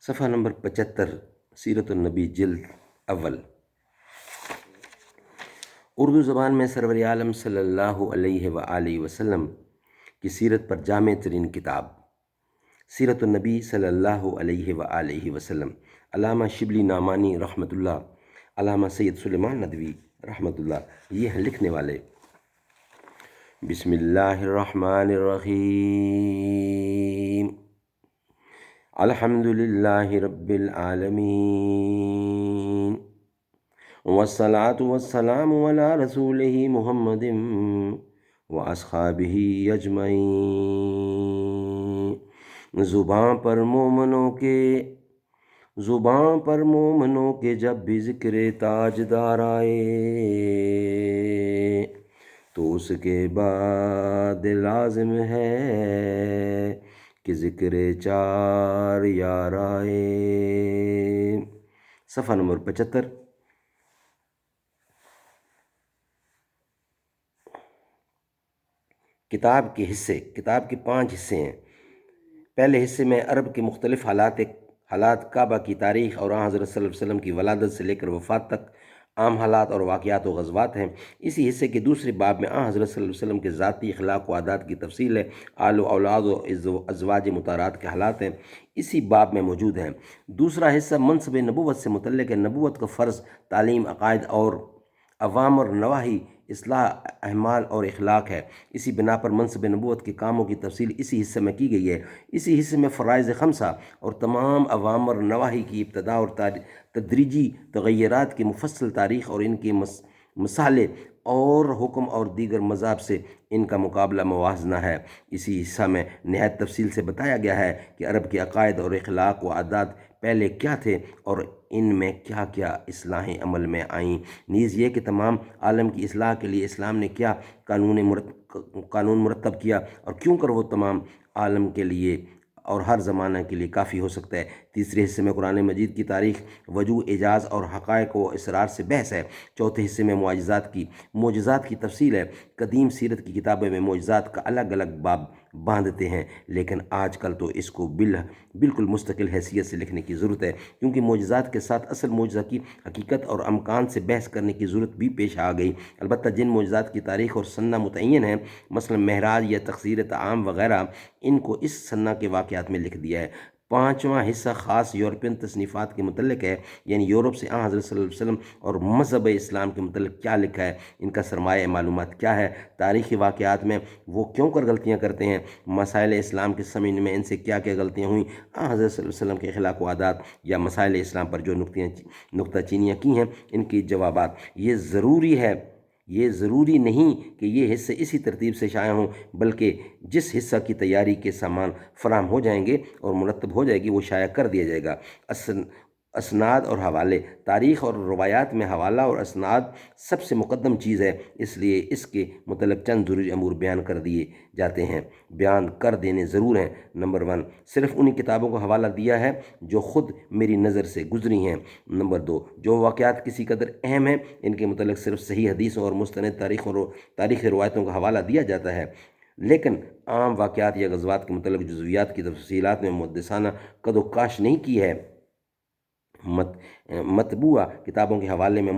صفحہ نمبر 75، سیرت النبی جلد اول۔ اردو زبان میں سرور عالم صلی اللہ علیہ وآلہ وسلم کی سیرت پر جامع ترین کتاب سیرت النبی صلی اللہ علیہ وآلہ وسلم، علامہ شبلی نعمانی رحمۃ اللہ، علامہ سید سلیمان ندوی رحمۃ اللہ، یہ ہیں لکھنے والے۔ بسم اللہ الرحمن الرحیم، الحمد للہ رب العالمین، والصلاة والسلام علی رسولہ محمد واصحابہ اجمعین۔ زباں پر مومنوں کے جب بھی ذکر تاجدار آئے تو اس کے بعد لازم ہے کہ ذکر چار یار آئے۔ صفحہ نمبر 75۔ کتاب کے 5 حصے ہیں۔ پہلے حصے میں عرب کے مختلف حالات، کعبہ کی تاریخ اور آن حضرت صلی اللہ علیہ وسلم کی ولادت سے لے کر وفات تک عام حالات اور واقعات و غزوات ہیں۔ اسی حصے کے دوسرے باب میں آن حضرت صلی اللہ علیہ وسلم کے ذاتی اخلاق و عادات کی تفصیل ہے، آل و اولاد و ازواج مطہرات کے حالات ہیں، اسی باب میں موجود ہیں۔ دوسرا حصہ منصب نبوت سے متعلق ہے، نبوت کا فرض، تعلیم، عقائد اور اوامر نواہی، اصلاح اعمال اور اخلاق ہے۔ اسی بنا پر منصب نبوت کے کاموں کی تفصیل اسی حصے میں کی گئی ہے۔ اسی حصے میں فرائض خمسہ اور تمام اوامر نواہی کی ابتدا اور تدریجی تغیرات کی مفصل تاریخ اور ان کے مسالے اور حکم اور دیگر مذاہب سے ان کا مقابلہ موازنہ ہے۔ اسی حصہ میں نہایت تفصیل سے بتایا گیا ہے کہ عرب کے عقائد اور اخلاق و عادات پہلے کیا تھے اور ان میں کیا کیا اصلاحیں عمل میں آئیں، نیز یہ کہ تمام عالم کی اصلاح کے لیے اسلام نے کیا قانون مرتب کیا اور کیوں کر وہ تمام عالم کے لیے اور ہر زمانہ کے لیے کافی ہو سکتا ہے۔ تیسرے حصے میں قرآن مجید کی تاریخ، وجوہ، اعجاز اور حقائق و اسرار سے بحث ہے۔ چوتھے حصے میں معجزات کی تفصیل ہے۔ قدیم سیرت کی کتابوں میں معجزات کا الگ الگ باب باندھتے ہیں، لیکن آج کل تو اس کو بالکل مستقل حیثیت سے لکھنے کی ضرورت ہے، کیونکہ معجزات کے ساتھ اصل معجزہ کی حقیقت اور امکان سے بحث کرنے کی ضرورت بھی پیش آ گئی۔ البتہ جن معجزات کی تاریخ اور سنہ متعین ہے، مثلا معراج یا تقسیر طعام وغیرہ، ان کو اس سنہ کے واقعات میں لکھ دیا ہے۔ پانچواں حصہ خاص یورپین تصنیفات کے متعلق ہے، یعنی یورپ سے آن حضرت صلی اللہ علیہ وسلم اور مذہب اسلام کے متعلق کیا لکھا ہے، ان کا سرمایہ معلومات کیا ہے، تاریخی واقعات میں وہ کیوں کر غلطیاں کرتے ہیں، مسائل اسلام کے سمجھنے میں ان سے کیا کیا غلطیاں ہوئیں، آن حضرت صلی اللہ علیہ وسلم کے اخلاق و عادات یا مسائل اسلام پر جو نکتہ چینیاں کی ہیں، ان کی جوابات۔ یہ ضروری نہیں کہ یہ حصے اسی ترتیب سے شائع ہوں، بلکہ جس حصہ کی تیاری کے سامان فراہم ہو جائیں گے اور مرتب ہو جائے گی وہ شائع کر دیا جائے گا۔ اسناد اور حوالے۔ تاریخ اور روایات میں حوالہ اور اسناد سب سے مقدم چیز ہے، اس لیے اس کے متعلق چند ضروری امور بیان کر دینے ضرور ہیں۔ نمبر 1، صرف انہی کتابوں کو حوالہ دیا ہے جو خود میری نظر سے گزری ہیں۔ نمبر 2، جو واقعات کسی قدر اہم ہیں ان کے متعلق صرف صحیح حدیثوں اور مستند تاریخی روایتوں کا حوالہ دیا جاتا ہے، لیکن عام واقعات یا غزوات کے متعلق جزویات کی تفصیلات میں محدثانہ قد و کاش نہیں کی ہے۔ مطبوعہ کتابوں کے حوالے میں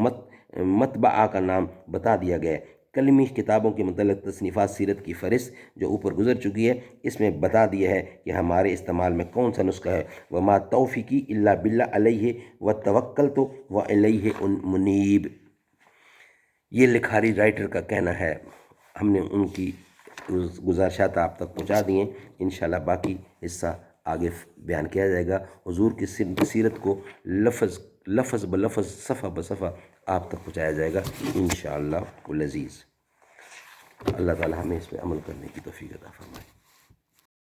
مطبعہ کا نام بتا دیا گیا ہے۔ کلمی کتابوں کے متعلق تصنیفات سیرت کی فہرست جو اوپر گزر چکی ہے، اس میں بتا دیا ہے کہ ہمارے استعمال میں کون سا نسخہ ہے۔ وما توفیقی الا باللہ علیہ وتوکلت والیہ منیب، یہ لکھاری رائٹر کا کہنا ہے۔ ہم نے ان کی گزارشات آپ تک پہنچا دی ہیں، انشاءاللہ باقی حصہ آگے بیان کیا جائے گا۔ حضور کی سیرت کو لفظ بلفظ، صفحہ بصفحہ آپ تک پہنچایا جائے گا انشاءاللہ العزیز۔ اللہ تعالی ہمیں اس پہ عمل کرنے کی توفیق عطا فرمائے۔